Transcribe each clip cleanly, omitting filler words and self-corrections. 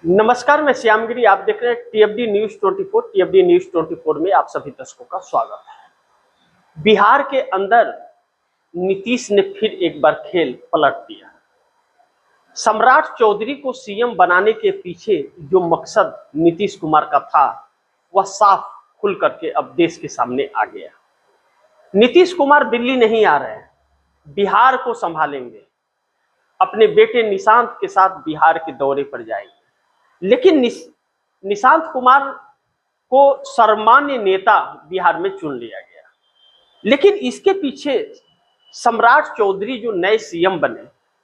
नमस्कार, मैं श्यामगिरी। आप देख रहे हैं टीएफडी न्यूज 24। टीएफडी न्यूज 24 में आप सभी दर्शकों का स्वागत है। बिहार के अंदर नीतीश ने फिर एक बार खेल पलट दिया। सम्राट चौधरी को सीएम बनाने के पीछे जो मकसद नीतीश कुमार का था, वह साफ खुल करके अब देश के सामने आ गया। नीतीश कुमार दिल्ली नहीं आ रहे हैं, बिहार को संभालेंगे। अपने बेटे निशांत के साथ बिहार के दौरे पर जाएंगे। लेकिन निशांत कुमार को सर्वमान्य नेता बिहार में चुन लिया गया। लेकिन इसके पीछे सम्राट चौधरी जो नए सीएम बने,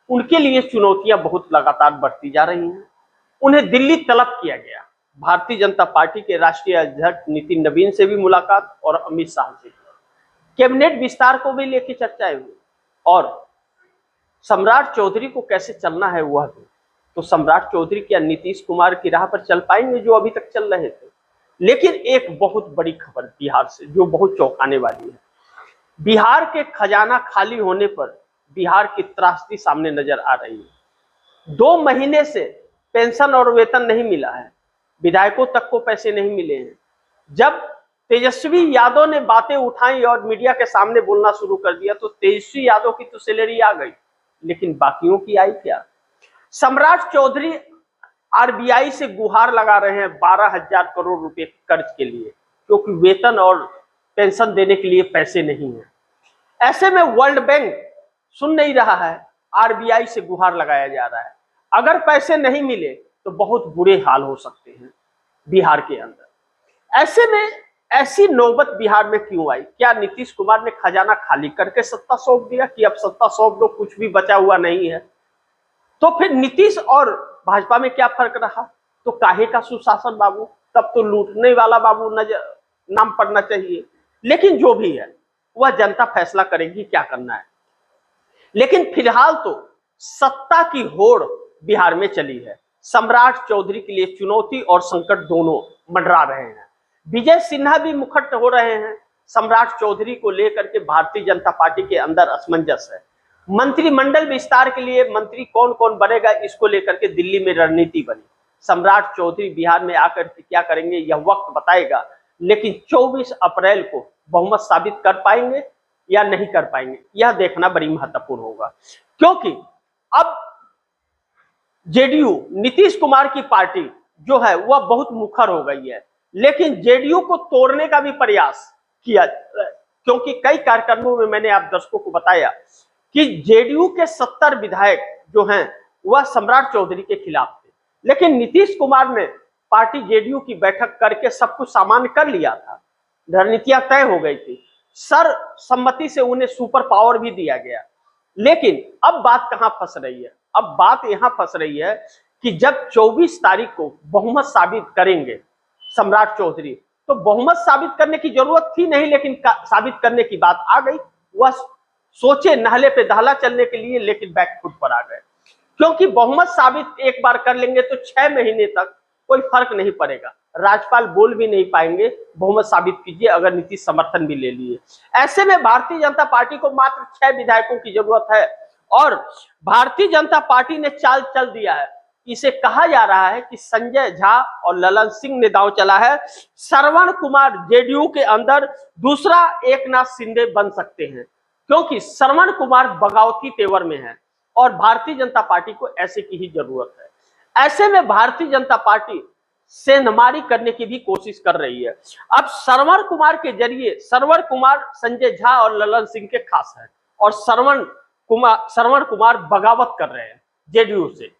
उनके लिए चुनौतियां बहुत लगातार बढ़ती जा रही हैं। उन्हें दिल्ली तलब किया गया। भारतीय जनता पार्टी के राष्ट्रीय अध्यक्ष नितिन नवीन से भी मुलाकात और अमित शाह से कैबिनेट विस्तार को भी लेकर चर्चाएं हुई और सम्राट चौधरी को कैसे चलना है वह भी। तो सम्राट चौधरी क्या नीतीश कुमार की राह पर चल पाएंगे जो अभी तक चल रहे थे? लेकिन एक बहुत बड़ी खबर बिहार से जो बहुत चौंकाने वाली है। बिहार के खजाना खाली होने पर बिहार की त्रासदी सामने नजर आ रही है। 2 महीने से पेंशन और वेतन नहीं मिला है, विधायकों तक को पैसे नहीं मिले हैं। जब तेजस्वी यादव ने बातें उठाई और मीडिया के सामने बोलना शुरू कर दिया तो तेजस्वी यादव की तो सैलरी आ गई, लेकिन बाकियों की आई क्या? सम्राट चौधरी आरबीआई से गुहार लगा रहे हैं 12,000 करोड़ रुपए कर्ज के लिए, क्योंकि वेतन और पेंशन देने के लिए पैसे नहीं है। ऐसे में वर्ल्ड बैंक सुन नहीं रहा है, आरबीआई से गुहार लगाया जा रहा है। अगर पैसे नहीं मिले तो बहुत बुरे हाल हो सकते हैं बिहार के अंदर। ऐसे में ऐसी नौबत बिहार में क्यों आई? क्या नीतीश कुमार ने खजाना खाली करके सत्ता सौंप दिया कि अब सत्ता सौंप दो, कुछ भी बचा हुआ नहीं है? तो फिर नीतीश और भाजपा में क्या फर्क रहा? तो काहे का सुशासन बाबू, तब तो लूटने वाला बाबू नाम पड़ना चाहिए। लेकिन जो भी है वह जनता फैसला करेगी क्या करना है। लेकिन फिलहाल तो सत्ता की होड़ बिहार में चली है। सम्राट चौधरी के लिए चुनौती और संकट दोनों मंडरा रहे हैं। विजय सिन्हा भी मुखर हो रहे हैं। सम्राट चौधरी को लेकर के भारतीय जनता पार्टी के अंदर असमंजस है। मंत्रिमंडल विस्तार के लिए मंत्री कौन कौन बनेगा, इसको लेकर के दिल्ली में रणनीति बनी। सम्राट चौधरी बिहार में आकर के क्या करेंगे यह वक्त बताएगा। लेकिन 24 अप्रैल को बहुमत साबित कर पाएंगे या नहीं कर पाएंगे, यह देखना बड़ी महत्वपूर्ण होगा। क्योंकि अब जेडीयू नीतीश कुमार की पार्टी जो है वह बहुत मुखर हो गई है। लेकिन जेडीयू को तोड़ने का भी प्रयास किया, क्योंकि कई कार्यक्रमों में मैंने आप दर्शकों को बताया कि जेडीयू के 70 विधायक जो हैं वह सम्राट चौधरी के खिलाफ थे। लेकिन नीतीश कुमार ने पार्टी जेडीयू की बैठक करके सब कुछ सामान्य कर लिया था, रणनीतियां तय हो गई थी, सर्वसम्मति से उन्हें सुपर पावर भी दिया गया। लेकिन अब बात कहां फंस रही है? अब बात यहां फंस रही है कि जब 24 तारीख को बहुमत साबित करेंगे सम्राट चौधरी, तो बहुमत साबित करने की जरूरत थी नहीं, लेकिन साबित करने की बात आ गई। वह सोचे नहले पे दहला चलने के लिए, लेकिन बैकफुट पर आ गए। क्योंकि बहुमत साबित एक बार कर लेंगे तो 6 महीने तक कोई फर्क नहीं पड़ेगा। राज्यपाल बोल भी नहीं पाएंगे बहुमत साबित कीजिए, अगर नीतीश समर्थन भी ले लिए। ऐसे में भारतीय जनता पार्टी को मात्र 6 विधायकों की जरूरत है और भारतीय जनता पार्टी ने चाल चल दिया है। इसे कहा जा रहा है कि संजय झा और ललन सिंह ने दांव चला है। श्रवण कुमार जेडीयू के अंदर दूसरा एकनाथ शिंदे बन सकते हैं, क्योंकि श्रवण कुमार बगावती तेवर में है और भारतीय जनता पार्टी को ऐसे की ही जरूरत है। ऐसे में भारतीय जनता पार्टी सेंधमारी करने की भी कोशिश कर रही है। अब श्रवण कुमार के जरिए, श्रवण कुमार संजय झा और ललन सिंह के खास है और श्रवण कुमार बगावत कर रहे हैं जेडीयू से।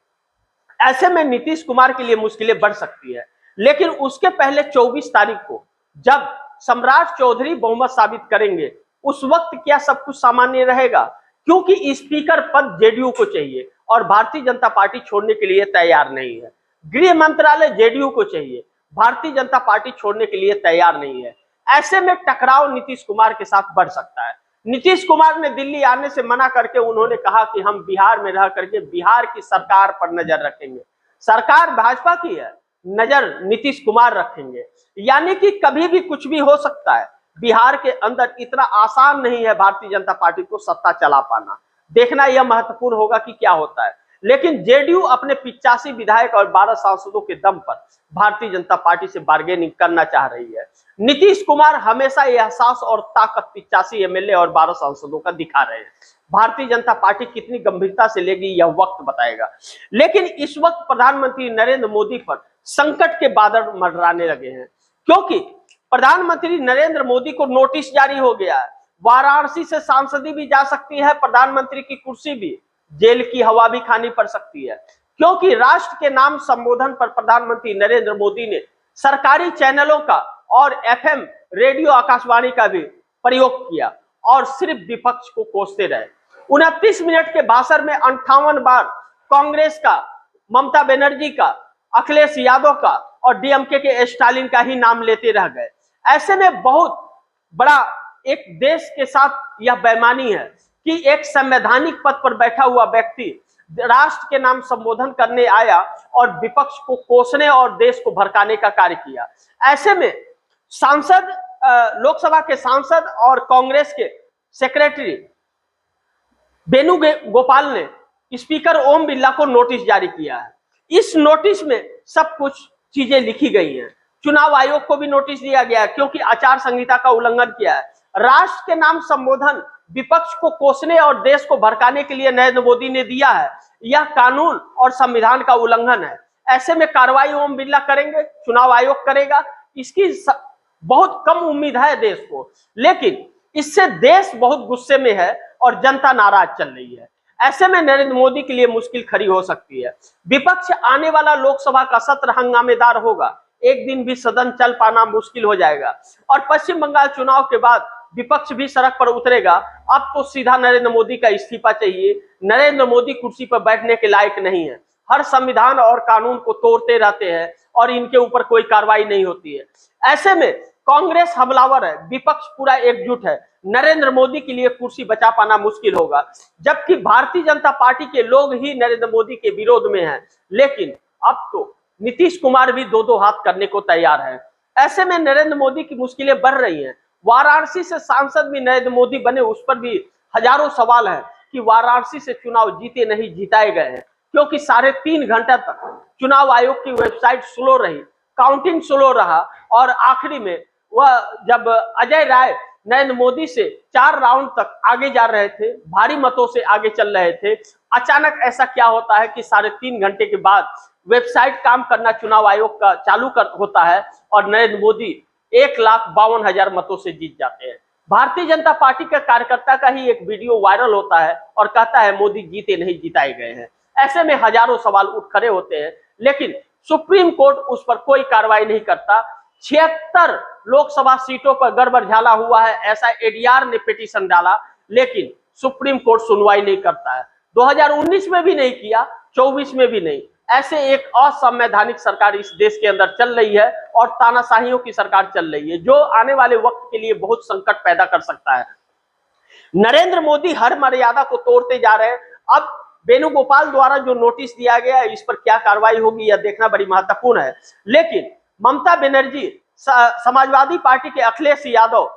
ऐसे में नीतीश कुमार के लिए मुश्किलें बढ़ सकती है। लेकिन उसके पहले 24 तारीख को जब सम्राट चौधरी बहुमत साबित करेंगे, उस वक्त क्या सब कुछ सामान्य रहेगा? क्योंकि स्पीकर पद जेडीयू को चाहिए और भारतीय जनता पार्टी छोड़ने के लिए तैयार नहीं है। गृह मंत्रालय जेडीयू को चाहिए, भारतीय जनता पार्टी छोड़ने के लिए तैयार नहीं है। ऐसे में टकराव नीतीश कुमार के साथ बढ़ सकता है। नीतीश कुमार ने दिल्ली आने से मना करके उन्होंने कहा कि हम बिहार में रह करके बिहार की सरकार पर नजर रखेंगे। सरकार भाजपा की है, नजर नीतीश कुमार रखेंगे। यानी कि कभी भी कुछ भी हो सकता है। बिहार के अंदर इतना आसान नहीं है भारतीय जनता पार्टी को सत्ता चला पाना। देखना यह महत्वपूर्ण होगा कि क्या होता है। लेकिन जेडीयू अपने 85 विधायक और 12 सांसदों के दम पर भारतीय जनता पार्टी से बार्गेनिंग करना चाह रही है। नीतीश कुमार हमेशा यह एहसास और ताकत 85 एमएलए और 12 सांसदों का दिखा रहे हैं। भारतीय जनता पार्टी कितनी गंभीरता से लेगी यह वक्त बताएगा। लेकिन इस वक्त प्रधानमंत्री नरेंद्र मोदी पर संकट के बादल मंडराने लगे हैं, क्योंकि प्रधानमंत्री नरेंद्र मोदी को नोटिस जारी हो गया है। वाराणसी से सांसदी भी जा सकती है, प्रधानमंत्री की कुर्सी भी, जेल की हवा भी खानी पड़ सकती है, क्योंकि राष्ट्र के नाम संबोधन पर प्रधानमंत्री नरेंद्र मोदी ने सरकारी चैनलों का और एफएम रेडियो आकाशवाणी का भी प्रयोग किया और सिर्फ विपक्ष को कोसते रहे। 29 मिनट के भाषण में 58 बार कांग्रेस का, ममता बनर्जी का, अखिलेश यादव का और डीएमके के स्टालिन का ही नाम लेते रह गए। ऐसे में बहुत बड़ा एक देश के साथ यह बेईमानी है कि एक संवैधानिक पद पर बैठा हुआ व्यक्ति राष्ट्र के नाम संबोधन करने आया और विपक्ष को कोसने और देश को भड़काने का कार्य किया। ऐसे में सांसद, लोकसभा के सांसद और कांग्रेस के सेक्रेटरी वेणुगोपाल ने स्पीकर ओम बिरला को नोटिस जारी किया है। इस नोटिस में सब कुछ चीजें लिखी गई हैं। चुनाव आयोग को भी नोटिस दिया गया है, क्योंकि आचार संहिता का उल्लंघन किया है। राष्ट्र के नाम संबोधन विपक्ष को कोसने और देश को भड़काने के लिए नरेंद्र मोदी ने दिया है। यह कानून और संविधान का उल्लंघन है। ऐसे में कार्रवाई ओम बिरला करेंगे, चुनाव आयोग करेगा, इसकी बहुत कम उम्मीद है देश को। लेकिन इससे देश बहुत गुस्से में है और जनता नाराज चल रही है। ऐसे में नरेंद्र मोदी के लिए मुश्किल खड़ी हो सकती है। विपक्ष आने वाला लोकसभा का सत्र हंगामेदार होगा, एक दिन भी सदन चल पाना मुश्किल हो जाएगा और पश्चिम बंगाल चुनाव के बाद विपक्ष भी सड़क पर उतरेगा। अब तो सीधा नरेंद्र मोदी का इस्तीफा चाहिए। नरेंद्र मोदी कुर्सी पर बैठने के लायक नहीं है। हर संविधान और कानून को तोड़ते रहते हैं और इनके ऊपर कोई कार्रवाई नहीं होती है। ऐसे में कांग्रेस हमलावर है, विपक्ष पूरा एकजुट है। नरेंद्र मोदी के लिए कुर्सी बचा पाना मुश्किल होगा, जबकि भारतीय जनता पार्टी के लोग ही नरेंद्र मोदी के विरोध में हैं। लेकिन अब तो नीतीश कुमार भी दो दो हाथ करने को तैयार है। ऐसे में नरेंद्र मोदी की मुश्किलें बढ़ रही हैं। वाराणसी से सांसद भी नरेंद्र मोदी बने, उस पर भी हजारों सवाल है कि वाराणसी से चुनाव जीते नहीं जिताए गए हैं, क्योंकि 3.5 घंटे तक चुनाव आयोग की वेबसाइट स्लो रही, काउंटिंग स्लो रहा और आखिरी में वह जब अजय राय नरेंद्र मोदी से 4 राउंड तक आगे जा रहे थे, भारी मतों से आगे चल रहे थे, अचानक ऐसा क्या होता है कि 3.5 घंटे के बाद वेबसाइट काम करना चुनाव आयोग का चालू होता है और नरेंद्र मोदी 1,52,000 मतों से जीत जाते हैं। भारतीय जनता पार्टी का कार्यकर्ता का ही एक वीडियो वायरल होता है और कहता है मोदी जीते नहीं जिताए गए हैं। ऐसे में हजारों सवाल उठ खड़े होते हैं, लेकिन सुप्रीम कोर्ट उस पर कोई कार्रवाई नहीं करता। 76 लोकसभा सीटों पर गड़बड़झाला हुआ है, ऐसा एडीआर ने पिटीशन डाला, लेकिन सुप्रीम कोर्ट सुनवाई नहीं करता है। 2019 में भी नहीं किया, 24 में भी नहीं। ऐसे एक असंवैधानिक सरकार इस देश के अंदर चल रही है और तानाशाहियों की सरकार चल रही है, जो आने वाले वक्त के लिए बहुत संकट पैदा कर सकता है। नरेंद्र मोदी हर मर्यादा को तोड़ते जा रहे हैं। अब वेणुगोपाल द्वारा जो नोटिस दिया गया है, इस पर क्या कार्रवाई होगी यह देखना बड़ी महत्वपूर्ण है। लेकिन ममता बनर्जी, समाजवादी पार्टी के अखिलेश यादव,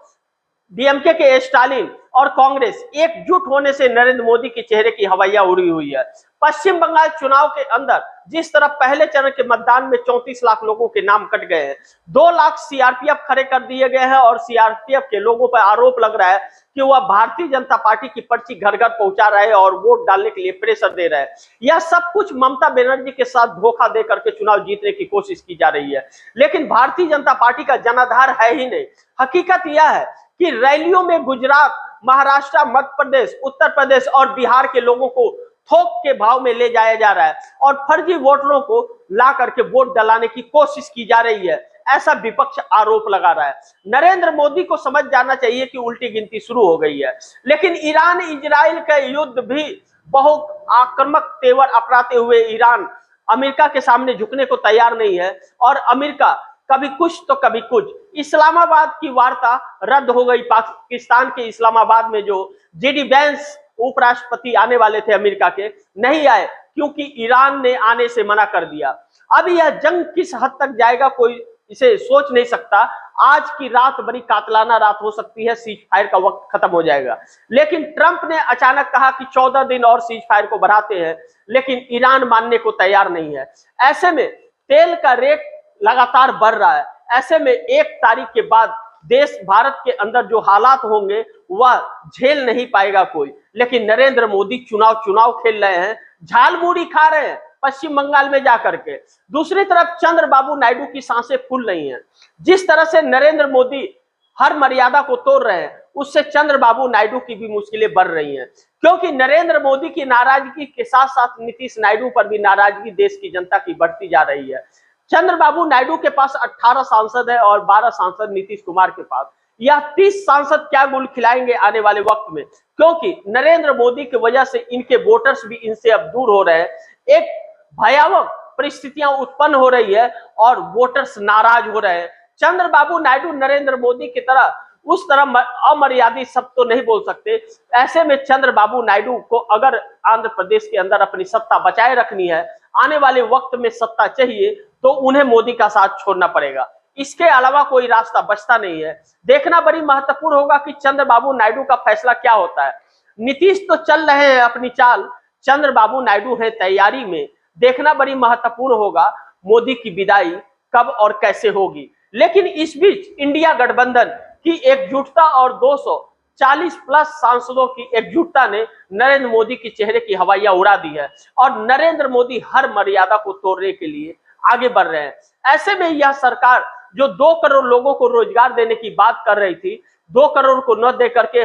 डीएमके के स्टालिन और कांग्रेस एकजुट होने से नरेंद्र मोदी के चेहरे की हवाइयां उड़ी हुई है। पश्चिम बंगाल चुनाव के अंदर जिस तरह पहले चरण के मतदान में 34 लाख लोगों के नाम कट गए हैं, 2 लाख सीआरपीएफ खड़े कर दिए गए हैं और सीआरपीएफ के लोगों पर आरोप लग रहा है कि वह भारतीय जनता पार्टी की पर्ची घर घर पहुंचा रहे हैं और वोट डालने के लिए प्रेशर दे रहे हैं। यह सब कुछ ममता बनर्जी के साथ धोखा दे करके चुनाव जीतने की कोशिश की जा रही है, लेकिन भारतीय जनता पार्टी का जनाधार है ही नहीं। हकीकत यह है कि रैलियों में गुजरात, महाराष्ट्र, मध्य प्रदेश, उत्तर प्रदेश और बिहार के लोगों को थोक के भाव में ले जाया जा रहा है और फर्जी वोटरों को ला करके वोट डलाने की कोशिश की जा रही है, ऐसा विपक्ष आरोप लगा रहा है। नरेंद्र मोदी को समझ जाना चाहिए कि उल्टी गिनती शुरू हो गई है। लेकिन ईरान इजराइल का युद्ध भी बहुत आक्रामक तेवर अपनाते हुए ईरान अमेरिका के सामने झुकने को तैयार नहीं है और अमेरिका कभी कुछ तो कभी कुछ। इस्लामाबाद की वार्ता रद्द हो गई। पाकिस्तान के इस्लामाबाद में जो जेडी वेंस उपराष्ट्रपति आने वाले थे अमेरिका के, नहीं आए क्योंकि ईरान ने आने से मना कर दिया। अब यह जंग किस हद तक जाएगा कोई इसे सोच नहीं सकता। आज की रात बड़ी कातलाना रात हो सकती है, सीज फायर का वक्त खत्म हो जाएगा। लेकिन ट्रंप ने अचानक कहा कि 14 दिन और सीज फायर को बढ़ाते हैं, लेकिन ईरान मानने को तैयार नहीं है। ऐसे में तेल का रेट लगातार बढ़ रहा है। ऐसे में 1 तारीख के बाद देश भारत के अंदर जो हालात होंगे वह झेल नहीं पाएगा कोई। लेकिन नरेंद्र मोदी चुनाव खेल रहे हैं, झालमुड़ी खा रहे हैं पश्चिम बंगाल में जाकर के। दूसरी तरफ चंद्रबाबू नायडू की सांसें फूल रही हैं। जिस तरह से नरेंद्र मोदी हर मर्यादा को तोड़ रहे हैं, उससे चंद्रबाबू नायडू की भी मुश्किलें बढ़ रही हैं, क्योंकि नरेंद्र मोदी की नाराजगी के साथ साथ नीतीश नायडू पर भी नाराजगी देश की जनता की बढ़ती जा रही है। चंद्रबाबू नायडू के पास 18 सांसद है और 12 सांसद नीतीश कुमार के पास। यह 30 सांसद क्या गुल खिलाएंगे आने वाले वक्त में, क्योंकि नरेंद्र मोदी की वजह से इनके वोटर्स भी इनसे अब दूर हो रहे हैं। एक भयावह परिस्थितियां उत्पन्न हो रही है और वोटर्स नाराज हो रहे हैं। चंद्रबाबू नायडू नरेंद्र मोदी की तरह उस तरह अमर्यादित शब्द तो नहीं बोल सकते। ऐसे में चंद्रबाबू नायडू को अगर आंध्र प्रदेश के अंदर अपनी सत्ता बचाए रखनी है, आने वाले वक्त में सत्ता चाहिए, तो उन्हें मोदी का साथ छोड़ना पड़ेगा। इसके अलावा कोई रास्ता बचता नहीं है। देखना बड़ी महत्वपूर्ण होगा कि चंद्रबाबू नायडू का फैसला क्या होता है। नीतीश तो चल रहे हैं अपनी चाल, चंद्रबाबू नायडू है तैयारी में। देखना बड़ी महत्वपूर्ण होगा मोदी की विदाई कब और कैसे होगी। लेकिन इस बीच इंडिया गठबंधन की एकजुटता और 240 प्लस सांसदों की एकजुटता ने नरेंद्र मोदी के चेहरे की हवाइयां उड़ा दी है और नरेंद्र मोदी हर मर्यादा को तोड़ने के लिए आगे बढ़ रहे हैं। ऐसे में यह सरकार जो 2 करोड़ लोगों को रोजगार देने की बात कर रही थी, 2 करोड़ को न दे करके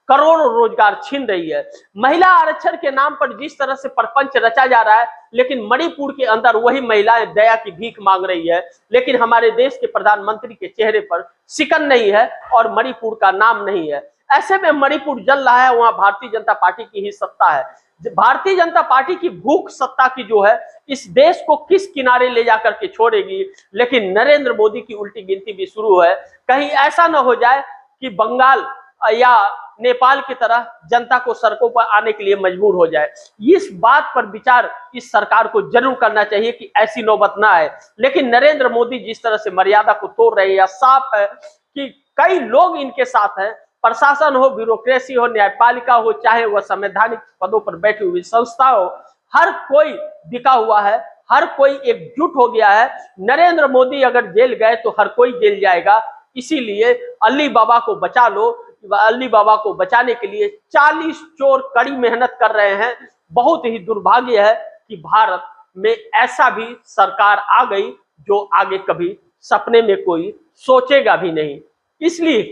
करोड़ों रोजगार छीन रही है। महिला आरक्षण के नाम पर जिस तरह से प्रपंच रचा जा रहा है, लेकिन मणिपुर के अंदर वही महिलाएं दया की भीख मांग रही है। लेकिन हमारे देश के प्रधानमंत्री के चेहरे पर शिकन नहीं है और मणिपुर का नाम नहीं है। ऐसे में मणिपुर जल रहा है, वहां भारतीय जनता पार्टी की ही सत्ता है। भारतीय जनता पार्टी की भूख सत्ता की जो है, इस देश को किस किनारे ले जाकर के छोड़ेगी। लेकिन नरेंद्र मोदी की उल्टी गिनती भी शुरू है। कहीं ऐसा न हो जाए कि बंगाल या नेपाल की तरह जनता को सड़कों पर आने के लिए मजबूर हो जाए। इस बात पर विचार इस सरकार को जरूर करना चाहिए कि ऐसी नौबत ना आए। लेकिन नरेंद्र मोदी जिस तरह से मर्यादा को तोड़ रहे हैं, यह साफ है कि कई लोग इनके साथ हैं। प्रशासन हो, ब्यूरोक्रेसी हो, न्यायपालिका हो, चाहे वह संवैधानिक पदों पर बैठी हुई संस्था हो, हर कोई बिका हुआ है, हर कोई एकजुट हो गया है। नरेंद्र मोदी अगर जेल गए तो हर कोई जेल जाएगा। इसीलिए अली बाबा को बचा लो। अली बाबा को बचाने के लिए 40 चोर कड़ी मेहनत कर रहे हैं। बहुत ही दुर्भाग्य है कि भारत में ऐसा भी सरकार आ गई जो आगे कभी सपने में कोई सोचेगा भी नहीं। इसलिए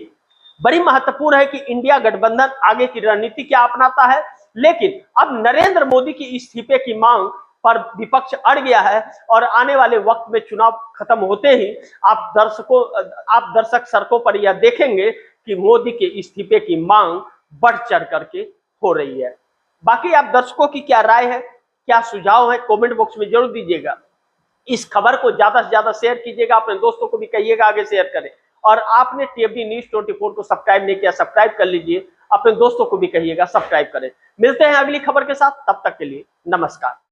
बड़ी महत्वपूर्ण है कि इंडिया गठबंधन आगे की रणनीति क्या अपनाता है। लेकिन अब नरेंद्र मोदी की इस्तीफे की मांग पर विपक्ष अड़ गया है और आने वाले वक्त में चुनाव खत्म होते ही आप दर्शक सड़कों पर यह देखेंगे कि मोदी के इस्तीफे की मांग बढ़ चढ़ करके हो रही है। बाकी आप दर्शकों की क्या राय है, क्या सुझाव है, कमेंट बॉक्स में जरूर दीजिएगा। इस खबर को ज्यादा से ज्यादा शेयर कीजिएगा, अपने दोस्तों को भी कहिएगा आगे शेयर करें। और आपने टीएफडी न्यूज 24 को सब्सक्राइब नहीं किया, सब्सक्राइब कर लीजिए। अपने दोस्तों को भी कहिएगा सब्सक्राइब करें। मिलते हैं अगली खबर के साथ, तब तक के लिए नमस्कार।